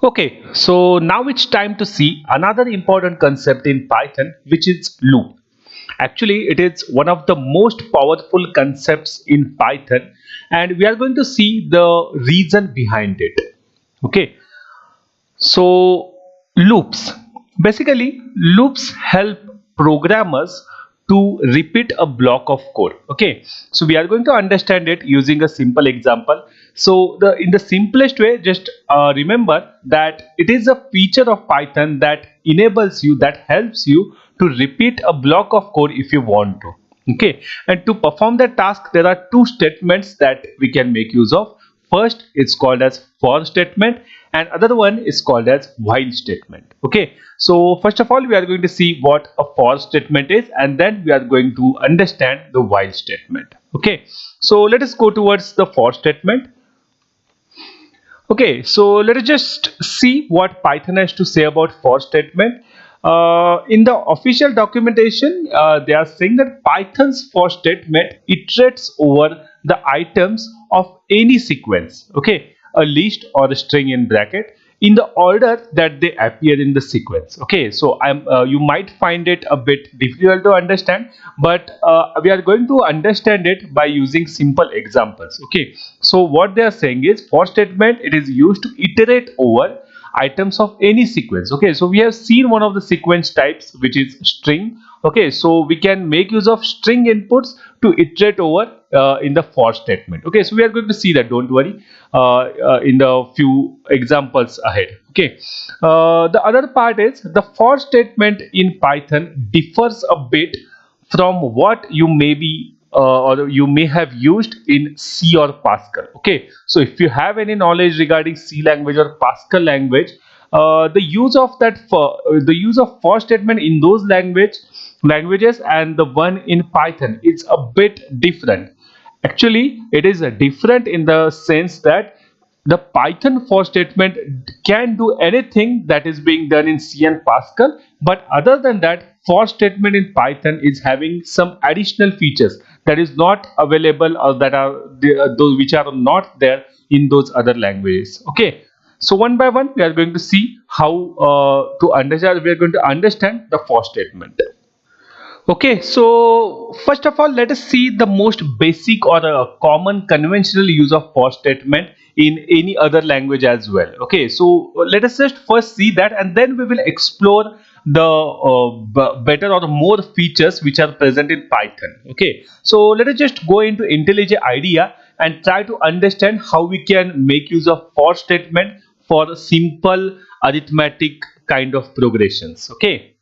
Okay, so now it's time to see another important concept in Python, which is loop. Actually, it is one of the most powerful concepts in Python, and we are going to see the reason behind it. Okay, so loops. Basically, loops help programmers to repeat a block of code. Okay, so we are going to understand it using a simple example. So the in the simplest way, just remember that it is a feature of Python that enables you, that helps you to repeat a block of code if you want to. Okay, and to perform the task, there are two statements that we can make use of. First, it's called as for statement, and other one is called as while statement. Okay, so first of all, we are going to see what a for statement is, and then we are going to understand the while statement. Okay, so let us go towards the for statement. Okay, so let us just see what Python has to say about for statement. In the official documentation, they are saying that Python's for statement iterates over the items of any sequence, okay, a list or a string in bracket, in the order that they appear in the sequence. Okay, so you might find it a bit difficult to understand, but we are going to understand it by using simple examples. Okay, so what they are saying is for statement, it is used to iterate over items of any sequence. Okay, so we have seen one of the sequence types, which is string. Okay, so we can make use of string inputs to iterate over in the for statement. Okay, so we are going to see that, don't worry, in the few examples ahead. Okay, the other part is the for statement in Python differs a bit from what you may be or you may have used in C or Pascal. Okay, so if you have any knowledge regarding C language or Pascal language, the use of for statement in those languages and the one in Python is a bit different. Actually, it is different in the sense that the Python for statement can do anything that is being done in C and Pascal, but other than that, for statement in Python is having some additional features that is not available, or that are those which are not there in those other languages. Okay, so one by one we are going to see how to understand. We are going to understand the for statement. Okay, so first of all, let us see the most basic or a common conventional use of for statement in any other language as well. Okay, so let us just first see that, and then we will explore the better or more features which are present in Python. Okay, so let us just go into IntelliJ IDEA and try to understand how we can make use of for statement for simple arithmetic kind of progressions. Okay.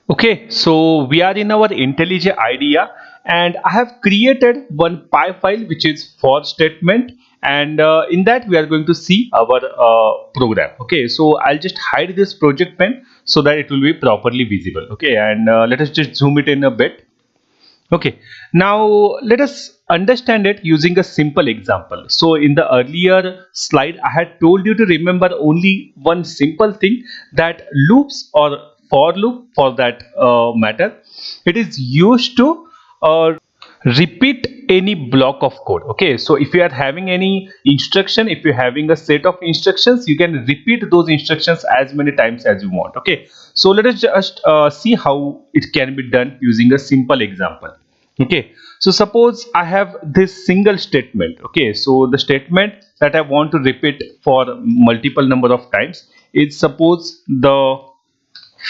Okay, so we are in our IntelliJ IDEA, and I have created one py file which is for statement, and in that we are going to see our program. Okay, so I'll just hide this project pen so that it will be properly visible. Okay, and let us just zoom it in a bit. Okay, now let us understand it using a simple example. So in the earlier slide, I had told you to remember only one simple thing, that loops or for loop for that matter, it is used to repeat any block of code. Okay, so if you are having any instruction, if you're having a set of instructions, you can repeat those instructions as many times as you want. Okay, so let us just see how it can be done using a simple example. Okay, so suppose I have this single statement. Okay, so the statement that I want to repeat for multiple number of times is, suppose, the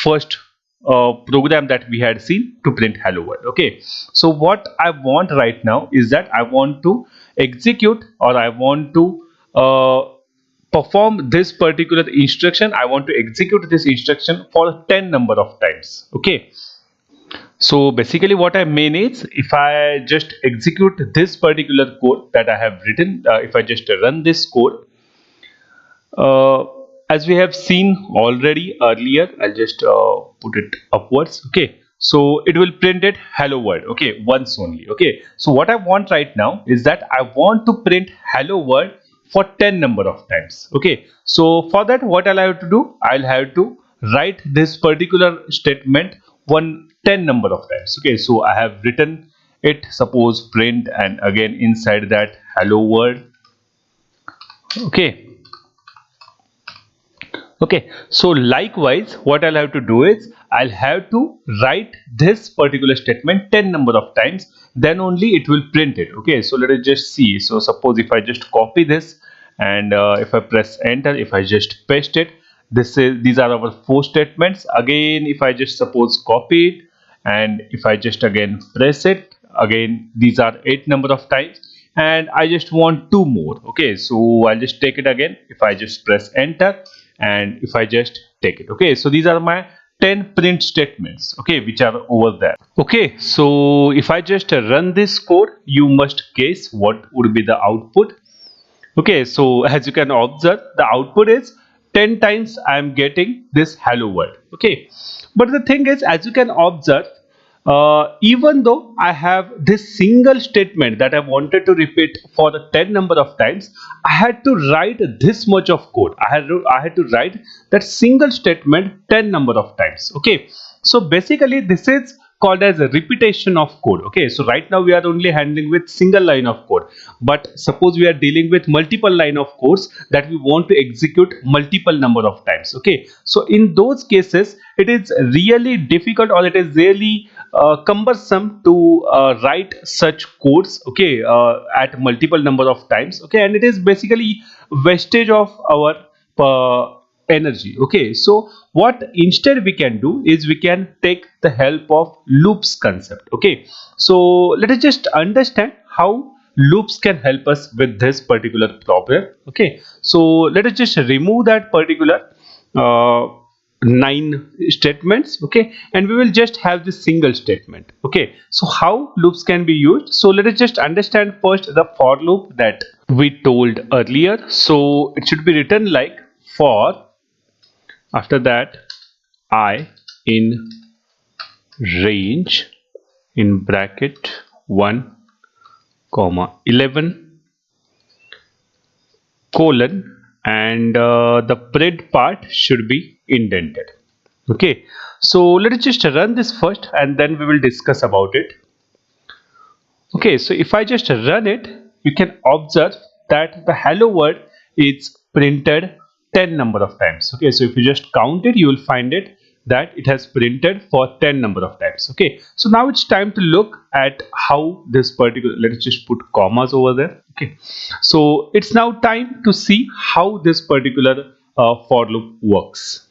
first program that we had seen to print hello world. Okay, so what I want right now is that I want to execute, or I want to uh, perform this particular instruction. I want to execute this instruction for 10 number of times. Okay, so basically what I mean is, if I just execute this particular code that I have written, if I just run this code, uh, as we have seen already earlier, I'll just put it upwards. Okay, so it will print it hello world. Okay, once only. Okay, so what I want right now is that I want to print hello world for 10 number of times. Okay, so for that, what I'll have to do, I'll have to write this particular statement 10 number of times. Okay, so I have written it, suppose print, and again inside that hello world. Okay, Okay, so likewise, what I'll have to do is I'll have to write this particular statement 10 number of times, then only it will print it. Okay, so let us just see. So suppose if I just copy this and if I press enter, if I just paste it, these are our four statements. Again, if I just suppose copy it and if I just again press it, again these are 8 number of times, and I just want two more. Okay, so I'll just take it again if I just press enter and if I just take it. Okay, so these are my 10 print statements, okay, which are over there. Okay, so if I just run this code, you must guess what would be the output. Okay, so as you can observe, the output is 10 times I am getting this hello world. Okay, but the thing is, as you can observe, even though I have this single statement that I wanted to repeat for the 10 number of times, I had to write this much of code. I had to write that single statement 10 number of times. Okay, so basically this is called as a repetition of code. Okay, so right now we are only handling with single line of code, but suppose we are dealing with multiple line of codes that we want to execute multiple number of times. Okay, so in those cases it is really difficult, or it is really cumbersome to write such codes, okay, at multiple number of times. Okay, and it is basically wastage of our energy. Okay, so what instead we can do is we can take the help of loops concept. Okay, so let us just understand how loops can help us with this particular problem. Okay, so let us just remove that particular uh, 9 statements. Okay, and we will just have this single statement. Okay, so how loops can be used? So let us just understand first the for loop that we told earlier. So it should be written like for, after that I in range in bracket 1 comma 11 colon, and the print part should be indented. Okay, so let us just run this first and then we will discuss about it. Okay, so if I just run it, you can observe that the hello world is printed 10 number of times. Okay, so if you just count it, you will find it that it has printed for 10 number of times. Okay, so now it's time to look at how this particular, let's just put commas over there. Okay, so it's now time to see how this particular for loop works.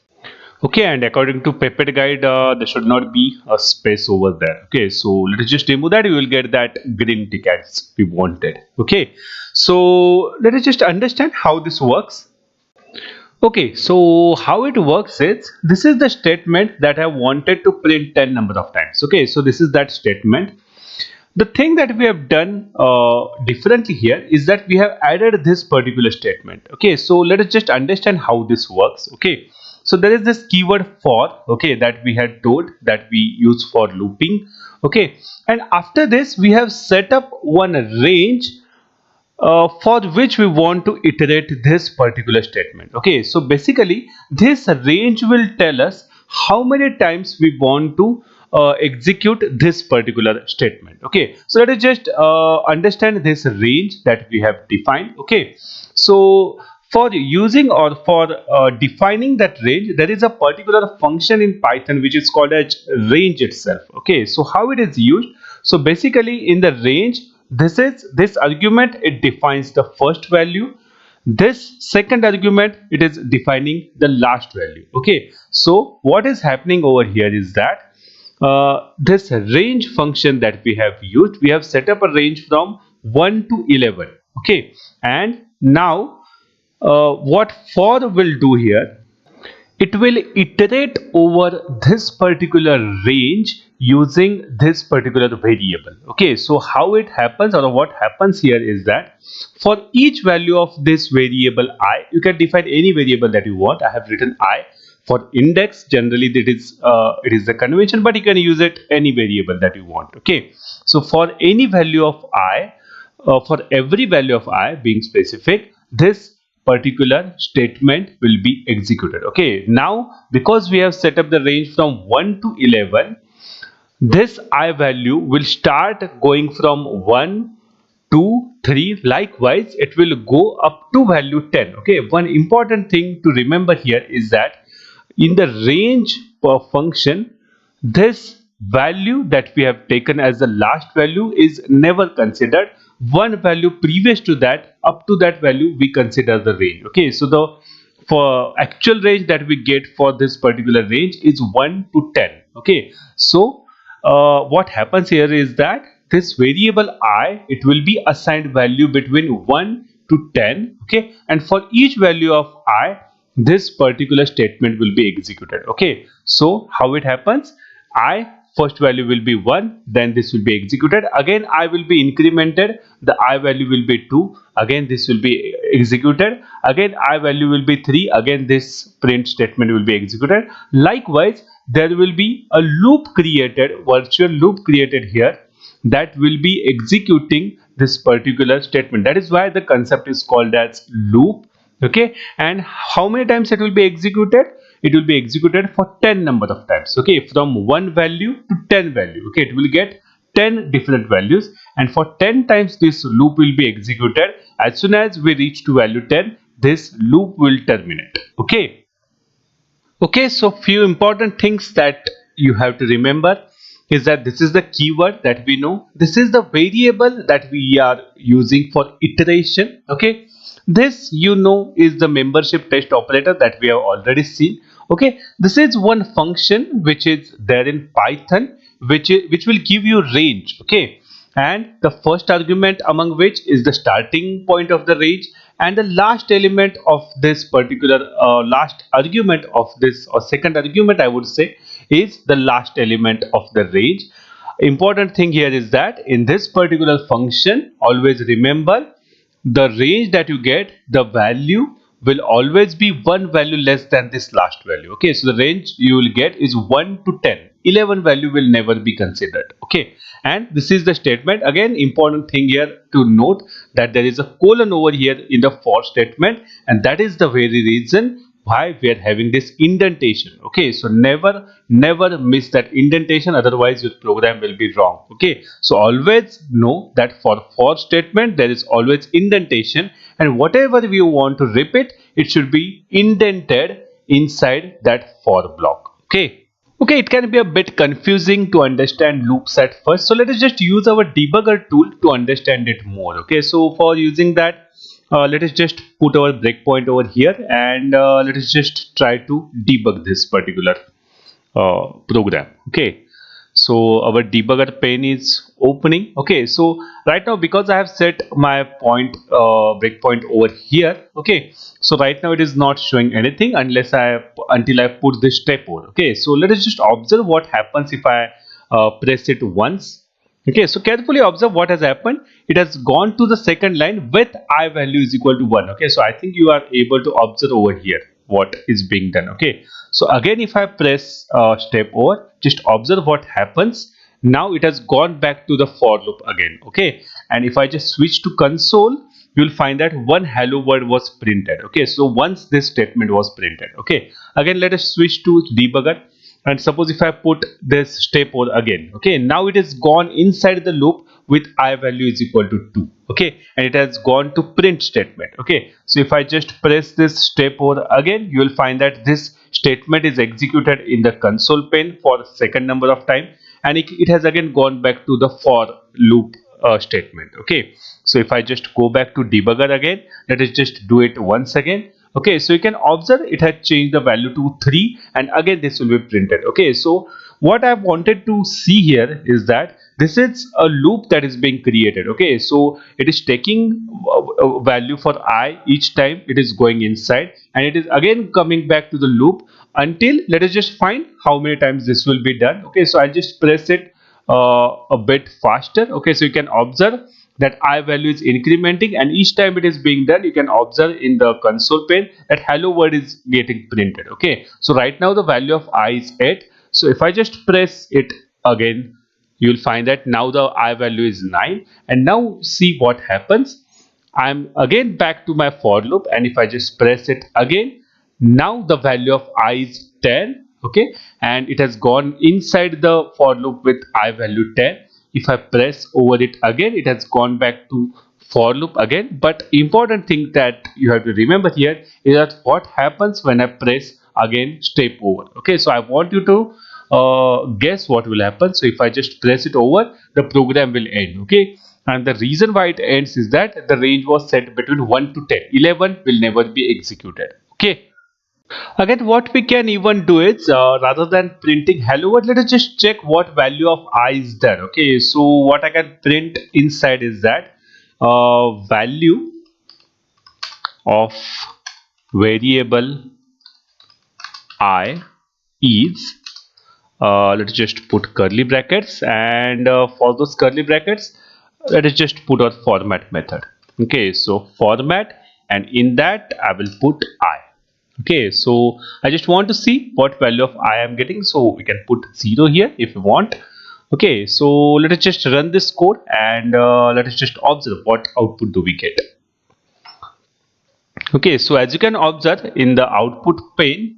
Okay, and according to Pepper Guide, there should not be a space over there. Okay, so let us just remove that. You will get that green tickets we wanted. Okay, so let us just understand how this works. Okay, so how it works is, this is the statement that I wanted to print 10 number of times. Okay, so this is that statement. The thing that we have done differently here is that we have added this particular statement. Okay, so let us just understand how this works. Okay, so there is this keyword for, okay, that we had told that we use for looping. Okay, and after this we have set up one range for which we want to iterate this particular statement. Okay, so basically this range will tell us how many times we want to execute this particular statement. Okay, so let us just understand this range that we have defined. Okay, so for using or for defining that range, there is a particular function in Python which is called as range itself. Okay, so how it is used? So basically in the range, this argument, it defines the first value. This second argument, it is defining the last value. Okay, so what is happening over here is that this range function that we have used, we have set up a range from 1 to 11. Okay, and now what for will do here, it will iterate over this particular range using this particular variable. Okay, so how it happens, or what happens here is that for each value of this variable I, you can define any variable that you want. I have written I for index. Generally it is the convention, but you can use it any variable that you want. Okay, so for any value of I, for every value of I being specific, this particular statement will be executed. Okay, now because we have set up the range from 1 to 11, this I value will start going from 1 2, 3. Likewise, it will go up to value 10. Okay, one important thing to remember here is that in the range per function, this value that we have taken as the last value is never considered. One value previous to that, up to that value, we consider the range. Okay, so the for actual range that we get for this particular range is 1 to 10. Okay, so what happens here is that this variable I, it will be assigned value between 1 to 10. Okay, and for each value of I, this particular statement will be executed. Okay, so how it happens? I first value will be 1, then this will be executed. Again I will be incremented, the I value will be 2, again this will be executed. Again I value will be 3, again this print statement will be executed. Likewise, there will be a loop created, virtual loop created here, that will be executing this particular statement. That is why the concept is called as loop. Okay, and how many times it will be executed? It will be executed for 10 number of times. Okay, from 1 value to 10 value. Okay, it will get 10 different values, and for 10 times this loop will be executed. As soon as we reach to value 10, this loop will terminate. Okay. Okay, so few important things that you have to remember is that this is the keyword that we know. This is the variable that we are using for iteration. Okay, this is the membership test operator that we have already seen. Okay, this is one function which is there in Python, which will give you range. Okay, and the first argument among which is the starting point of the range, and the last element of this particular last argument of this, or second argument I would say, is the last element of the range. Important thing here is that in this particular function, always remember the range that you get, the value will always be one value less than this last value. Okay, so the range you will get is 1 to 10. 11 value will never be considered. Okay, and this is the statement. Again, important thing here to note that there is a colon over here in the for statement, and that is the very reason why we are having this indentation. Okay, so never miss that indentation, otherwise your program will be wrong. Okay, so always know that for statement there is always indentation, and whatever you want to repeat, it should be indented inside that for block. Okay. Okay, it can be a bit confusing to understand loops at first. So let us just use our debugger tool to understand it more. Okay, so for using that, let us just put our breakpoint over here, and let us just try to debug this particular program. Okay, so our debugger pane is opening. Okay, so right now, because I have set my breakpoint over here. Okay, so right now it is not showing anything until I put this step over. Okay, so let us just observe what happens if I press it once. Okay, so carefully observe what has happened. It has gone to the second line with I value is equal to 1. Okay, so I think you are able to observe over here what is being done. Okay, so again, if I press step over, just observe what happens. Now it has gone back to the for loop again. Okay, and if I just switch to console, you will find that one hello world was printed. Okay, so once this statement was printed. Okay, again let us switch to debugger, and suppose if I put this step over again. Okay, now it is gone inside the loop with I value is equal to 2. Okay, and it has gone to print statement. Okay, so if I just press this step over again, you will find that this statement is executed in the console pane for second number of time, and it has again gone back to the for loop statement. Okay, so if I just go back to debugger again, let us just do it once again. Okay, so you can observe it had changed the value to 3, and again this will be printed. Okay, so what I wanted to see here is that this is a loop that is being created. Okay, so it is taking value for I each time it is going inside, and it is again coming back to the loop until, let us just find how many times this will be done. Okay, so I just press it a bit faster. Okay, so you can observe that I value is incrementing, and each time it is being done, you can observe in the console pane that hello world is getting printed. Okay, so right now the value of I is 8. So if I just press it again, you will find that now the I value is 9, and now see what happens. I'm again back to my for loop, and if I just press it again, now the value of I is 10. Okay, and it has gone inside the for loop with I value 10. if I press over it again, it has gone back to for loop again. But important thing that you have to remember here is that what happens when I press again step over. Okay, so I want you to guess what will happen. So if I just press it over, the program will end. Okay, and the reason why it ends is that the range was set between 1 to 10. 11 will never be executed. Okay. Again, what we can even do is rather than printing hello world, let us just check what value of I is there. Okay, so what I can print inside is that value of variable I is, let's just put curly brackets, and for those curly brackets, let us just put our format method. Okay, so format, and in that I will put I. Okay, so I just want to see what value of I am getting, so we can put 0 here if you want. Okay, so let us just run this code, and let us just observe what output do we get. Okay, so as you can observe in the output pane,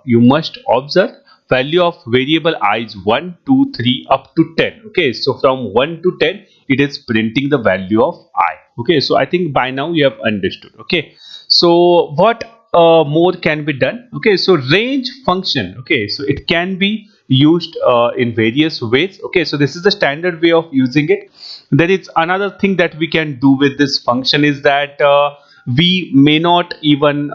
you must observe value of variable I is 1, 2, 3 up to 10. Okay, so from 1 to 10, it is printing the value of I. Okay, so I think by now you have understood. Okay, so what more can be done? Okay, so range function. Okay, so it can be used in various ways. Okay, so this is the standard way of using it. There is another thing that we can do with this function is that we may not even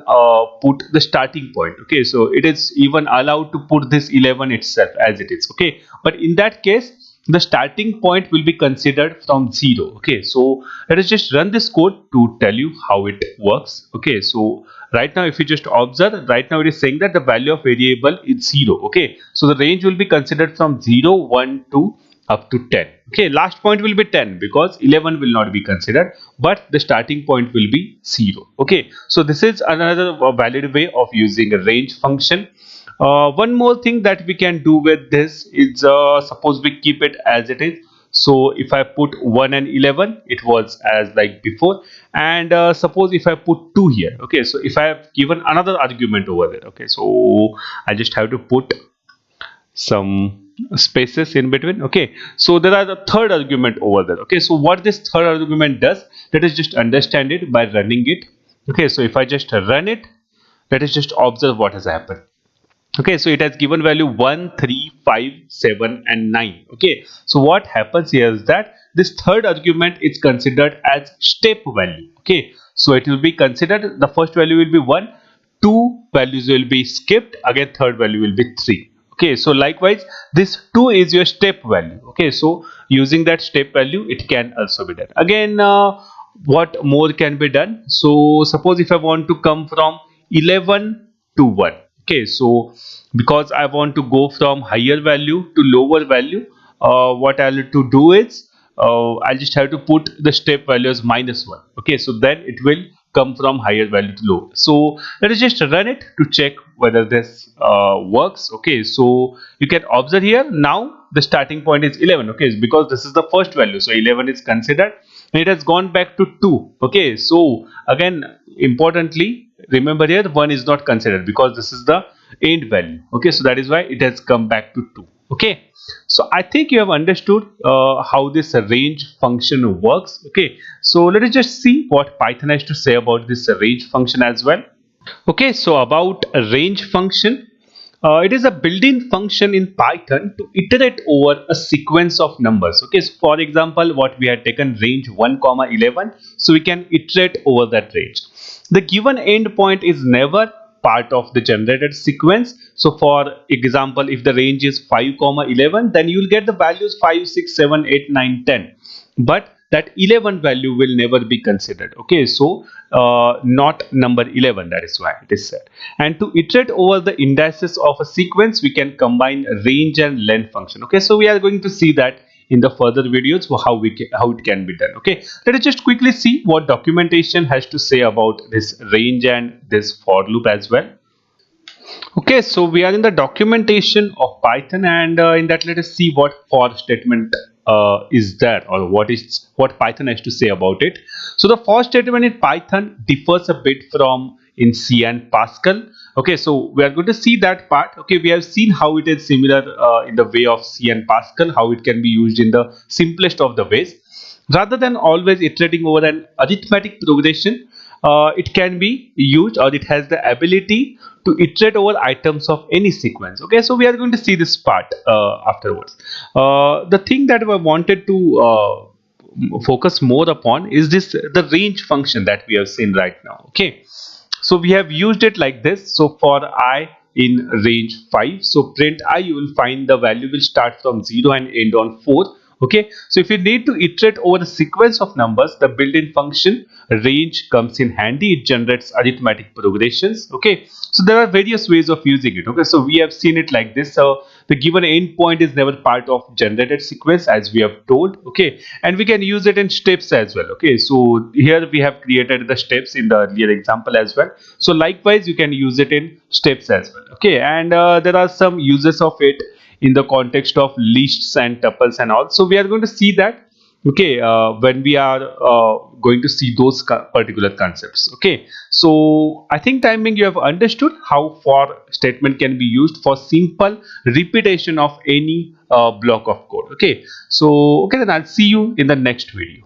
put the starting point. Okay, so it is even allowed to put this 11 itself as it is. Okay, but in that case the starting point will be considered from 0. Okay, so let us just run this code to tell you how it works. Okay, so right now if you just observe, right now it is saying that the value of variable is 0. Okay, so the range will be considered from 0, 1, 2 up to 10. Okay, last point will be 10 because 11 will not be considered, but the starting point will be 0. Okay, so this is another valid way of using a range function. One more thing that we can do with this is suppose we keep it as it is. So if I put 1 and 11, it was as like before, and suppose if I put 2 here. Okay, so if I have given another argument over there. Okay, so I just have to put some spaces in between. Okay, so there are the third argument over there. Okay, so what this third argument does, let us just understand it by running it. Okay, so if I just run it, let us just observe what has happened. Okay, so it has given value 1, 3, 5, 7 and 9. Okay, so what happens here is that this third argument is considered as step value. Okay, so it will be considered, the first value will be 1, two values will be skipped, again third value will be 3. Okay, so likewise this 2 is your step value. Okay, so using that step value it can also be done. Again, what more can be done? So suppose if I want to come from 11 to 1. Okay, so because I want to go from higher value to lower value, what I'll have to do is I'll just have to put the step value as -1. Okay, so then it will come from higher value to lower. So let us just run it to check whether this works. Okay, so you can observe here now the starting point is 11. Okay, because this is the first value, so 11 is considered and it has gone back to 2. Okay, so again importantly remember here 1 is not considered because this is the end value. Okay, so that is why it has come back to 2. Okay, so I think you have understood how this range function works. Okay, so let us just see what Python has to say about this range function as well. Okay, so about a range function, it is a built-in function in Python to iterate over a sequence of numbers. Okay, so for example, what we had taken range 1, 11, so we can iterate over that range. The given endpoint is never part of the generated sequence. So for example, if the range is 5, 11, then you will get the values 5, 6, 7, 8, 9, 10. But that 11 value will never be considered. Okay, so not number 11, that is why it is said. And to iterate over the indices of a sequence, we can combine range and length function. Okay, so we are going to see that in the further videos how it can be done. Okay, let us just quickly see what documentation has to say about this range and this for loop as well. Okay, so we are in the documentation of Python, and in that let us see what for statement is there, or what Python has to say about it. So the for statement in Python differs a bit from in C and Pascal. Okay, so we are going to see that part. Okay, we have seen how it is similar in the way of C and Pascal, how it can be used in the simplest of the ways. Rather than always iterating over an arithmetic progression, it can be used, or it has the ability to iterate over items of any sequence. Okay, so we are going to see this part afterwards. The thing that I wanted to focus more upon is this the range function that we have seen right now. Okay, so we have used it like this. So for I in range 5, so print I, you will find the value will start from 0 and end on 4. Okay, so if you need to iterate over a sequence of numbers, the built-in function range comes in handy. It generates arithmetic progressions. Okay, so there are various ways of using it. Okay, so we have seen it like this. So the given endpoint is never part of generated sequence, as we have told. Okay, and we can use it in steps as well. Okay, so here we have created the steps in the earlier example as well. So likewise you can use it in steps as well. Okay, and there are some uses of it in the context of lists and tuples and all. So we are going to see that, okay, when we are going to see those particular concepts. Okay, so I think timing you have understood how for statement can be used for simple repetition of any block of code. Okay, so okay, then I'll see you in the next video.